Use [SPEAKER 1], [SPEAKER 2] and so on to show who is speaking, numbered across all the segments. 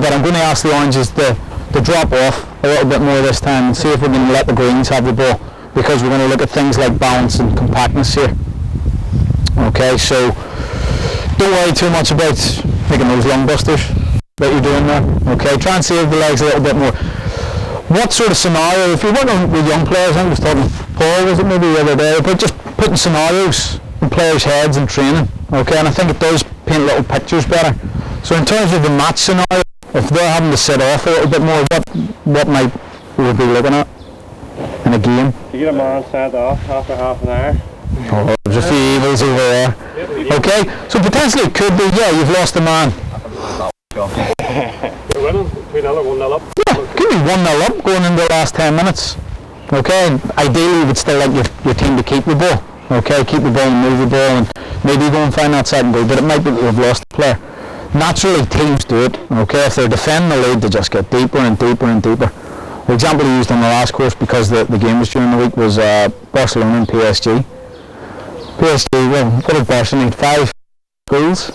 [SPEAKER 1] bit. I'm going to ask the oranges to drop off a little bit more this time and see if we can let the greens have the ball, because we're going to look at things like balance and compactness here. Okay, so don't worry too much about making those lung busters that you're doing there. Okay, try and save the legs a little bit more. What sort of scenario, if you're working with young players, I was talking to Paul, was it maybe the other day, but just putting scenarios in players' heads in training, okay, and I think it does paint little pictures better. So in terms of the match scenario, if they're having to sit off a little bit more, what might we be looking at in a game?
[SPEAKER 2] You get a man sent off after half an hour.
[SPEAKER 1] Oh, there's a few evils over there. Okay, so potentially it could be, yeah, you've lost a man.
[SPEAKER 2] You're winning 2-0 or 1-0 up.
[SPEAKER 1] Yeah, it could be 1-0 up going into the last 10 minutes. Okay, and ideally you would still like your team to keep the ball. Okay, keep the ball and move the ball and maybe go and find that second goal, but it might be that they've lost the player. Naturally teams do it, okay, if they're defending the lead they just get deeper and deeper and deeper. The example we used on the last course, because the game was during the week, was Barcelona and PSG. PSG, well, what did Barcelona need? 5 goals?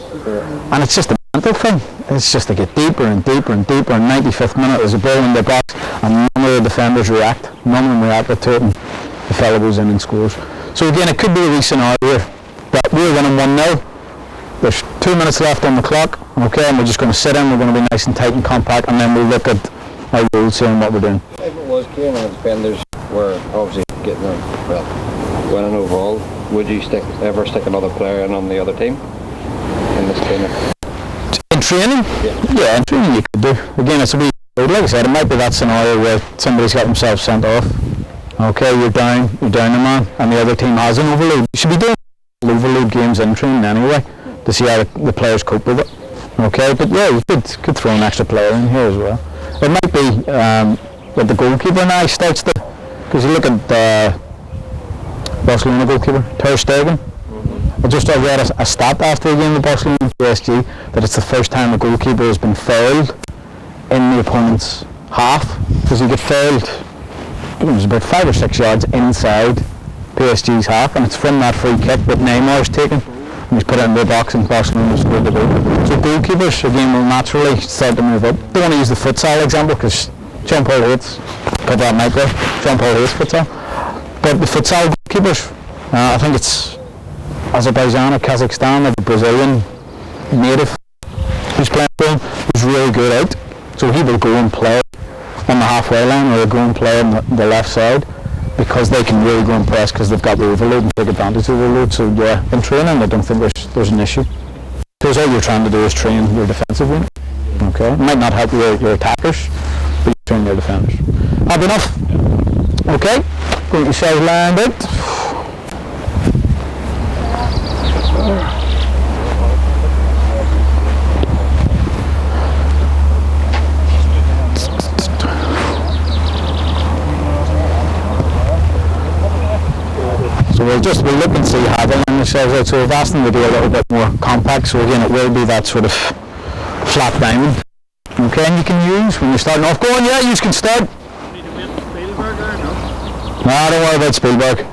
[SPEAKER 1] And it's just a mental thing. It's just to get deeper and deeper and deeper, and 95th minute there's a ball in the box and none of the defenders react. None of them react to it and the fella goes in and scores. So again, it could be a wee scenario here, but we're winning 1-0. There's 2 minutes left on the clock, okay, and we're just going to sit in, we're going to be nice and tight and compact, and then we'll look at our rules here and what we're doing.
[SPEAKER 3] If it was Kane and the defenders were obviously getting winning overall, would you ever stick another player in on the other team in this kind of...
[SPEAKER 1] In training? Yeah, in training you could do. Again, it's a wee, like I said, it might be that scenario where somebody's got themselves sent off. Okay, you're down a man, and the other team has an overload. You should be doing overload games in training anyway, to see how the players cope with it. Okay, but yeah, you could throw an extra player in here as well. It might be that the goalkeeper now starts to, because you look at the Barcelona goalkeeper, Ter Stegen. I just read a stat after the game of Barcelona and PSG that it's the first time a goalkeeper has been fouled in the opponent's half, because he got fouled, I think it was about 5 or 6 yards inside PSG's half, and it's from that free kick that Neymar's taken. And he's put it in the box and Barcelona scored the goal. So goalkeepers again will naturally start to move up. Don't want to use the futsal example because Jean-Paul hates, put that mic there, Jean-Paul hates futsal. But the futsal goalkeepers, I think it's Azerbaijan or Kazakhstan, or the Brazilian native who's playing for him, who's really good out. So he will go and play on the halfway line, or he'll go and play on the left side, because they can really go and press because they've got the overload and take advantage of the overload. So yeah, in training I don't think there's an issue, because all you're trying to do is train your defensive unit. Okay, it might not help your attackers, but you train your defenders. Happy enough? Okay, get yourself lined out. So we'll look and see how they line themselves out. So we've asked them to do a little bit more compact. So again, it will be that sort of flat diamond. Okay, and you can use when you're starting off. Go on, yeah, you can start.
[SPEAKER 2] Need to wait Spielberg or no?
[SPEAKER 1] Nah, don't worry about Spielberg.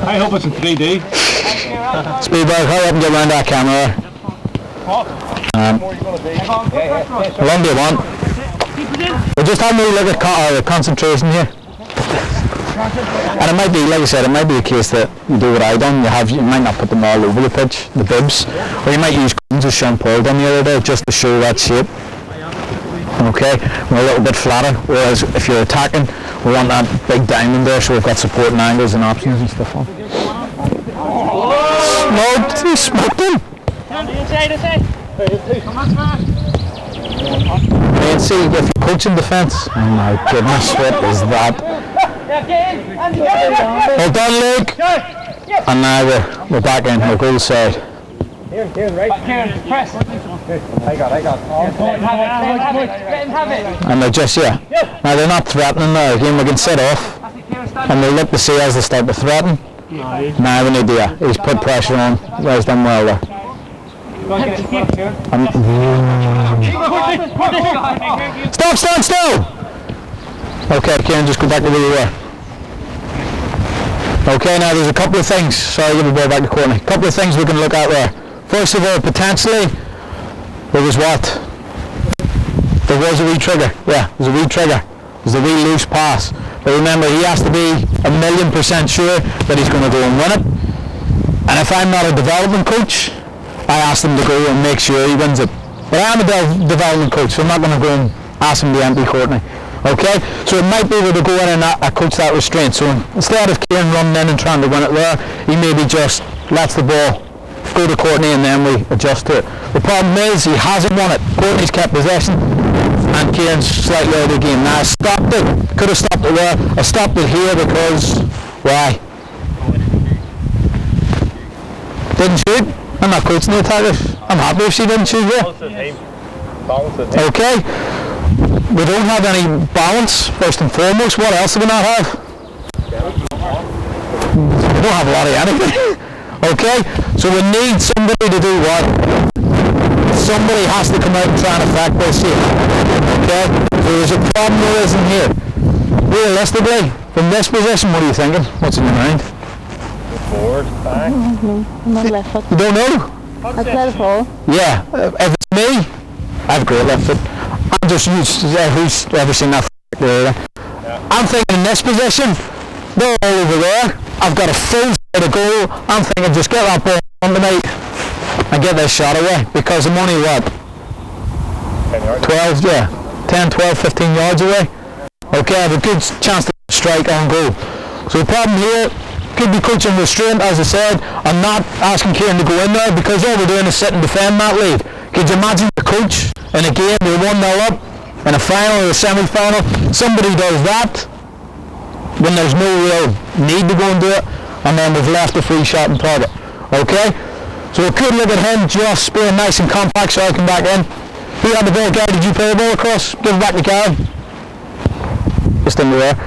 [SPEAKER 2] I hope it's in 3D.
[SPEAKER 1] Spielberg, hurry up and get around that camera. How long do you want? We'll just have a look at concentration here. And it might be, like I said, it might be a case that you do what I done. You might not put them all over the pitch, the bibs, or you might use cones as Sean Paul done the other day, just to show that shape. Okay, we're a little bit flatter. Whereas if you're attacking, we want that big diamond there, so we've got supporting angles and options and stuff on. No, he smoked him. And see, if you're coaching defence, oh my goodness, what is that? Well done, Luke. And now we're back in, we'll go side.
[SPEAKER 4] Kieran, right? Kieran, press. I got. Let him have it.
[SPEAKER 1] And they're just, yeah. Now they're not threatening now. Again, we can set off. And we'll look to see as they start to threaten. Now we need to, yeah. He's put pressure on. He's done well there. Stop, stand still! Okay, Kieran, just go back to where you were. Okay, now there's a couple of things. Sorry, give the ball back to corner. A couple of things we can look at there. First of all, potentially, There was what? There was a wee trigger. Yeah, there's a wee trigger. There's a wee loose pass. But remember, he has to be 1,000,000% sure that he's going to go and win it. And if I'm not a development coach, I ask him to go and make sure he wins it. But I'm a development coach, so I'm not going to go and ask him to empty Courtney. Okay? So it might be able to go in and coach that restraint. So instead of Kieran running in and trying to win it there, he maybe just lets the ball go to Courtney and then we adjust to it. The problem is he hasn't won it. Courtney's kept possession and Kieran's slightly out of the game. Now I stopped it. Could have stopped it there. I stopped it here because why? Didn't shoot. I'm not coaching the attackers. I'm happy if she didn't shoot there. Okay. We don't have any balance, first and foremost. What else do we not have? We don't have a lot of anything. Okay? So we need somebody to do what? Somebody has to come out and try and affect this here. Okay? So there's a problem there isn't here. Realistically, from this position, what are you thinking? What's in your mind?
[SPEAKER 2] Forward, back.
[SPEAKER 5] I'm not left foot.
[SPEAKER 1] You don't know?
[SPEAKER 5] I play the ball.
[SPEAKER 1] Yeah. If it's me, I have great left foot. I'm just used to who's ever seen that there. I'm thinking in this position, they're all over there. I've got a full side of goal. I'm thinking just get that ball on tonight and get this shot away because I'm only what? 12, yeah. 10, 12, 15 yards away. Okay, I have a good chance to strike on goal. So the problem here could be coaching restraint, as I said. I'm not asking Kieran to go in there because all we're doing is sit and defend that lead. Could you imagine the coach in a game we're 1-0 up in a final or a semi-final? Somebody does that when there's no real need to go and do it, and then we've left a free shot and target. Okay? So we could look at him just being nice and compact so I can back in. Who had the ball, Gary? Did you play the ball across? Give it back to Gary. Just in the air.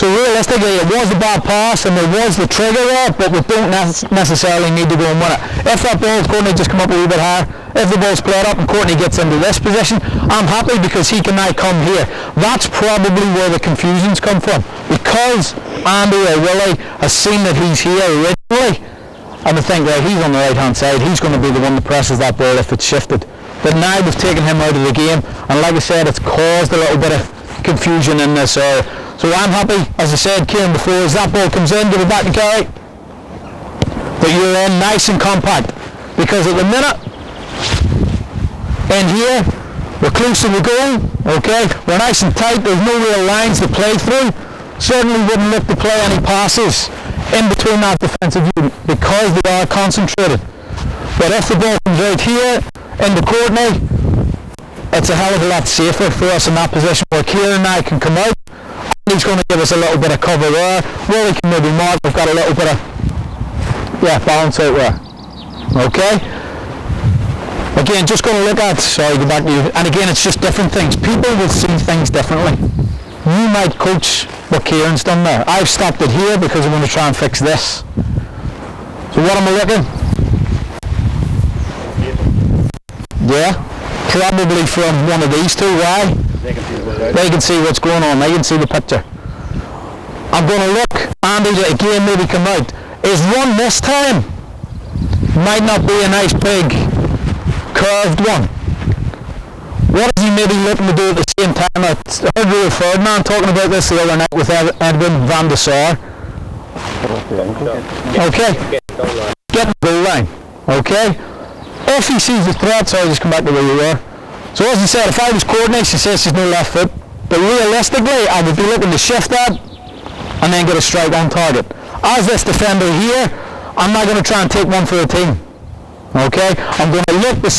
[SPEAKER 1] So realistically, it was a bad pass and there was the trigger there, but we don't necessarily need to go and win it. If that ball's going to just come up a wee bit higher, if the ball's played up and Courtney gets into this position, I'm happy because he can now come here. That's probably where the confusions come from. Because Andy or Willie has seen that he's here originally, and they think, right, he's on the right hand side, he's going to be the one that presses that ball if it's shifted. But now we've taken him out of the game, and like I said, it's caused a little bit of confusion in this area. So I'm happy, as I said, Kieran, before, as that ball comes in, give it back to Gary, that you're in nice and compact. Because at the minute, in here, we're close to the goal, okay? We're nice and tight, there's no real lines to play through. Certainly wouldn't look to play any passes in between that defensive unit because they are concentrated. But if the ball comes out here, into Courtney, it's a hell of a lot safer for us in that position where Kieran and I can come out. He's going to give us a little bit of cover there. Willie can maybe mark. We've got a little bit of balance out there. Okay? Again, just going to look at, sorry, go back to you. And again, it's just different things. People will see things differently. You might coach what Kieran's done there. I've stopped it here because I'm going to try and fix this. So what am I looking? Yeah? Probably from one of these two. Why? They can see what's going on. They can see the picture. I'm going to look. Andy to again maybe come out. His run this time might not be a nice big curved one. What is he maybe looking to do at the same time? I heard Rio Ferdinand talking about this the other night with Edwin van der Sar. Okay. Get the goal line. Okay. If he sees the threat, so I'll just come back to where you were. So as I said, if I was Courtney, she says she's no left foot. But realistically, I would be looking to shift that and then get a strike on target. As this defender here, I'm not going to try and take one for the team. Okay? I'm going to look to see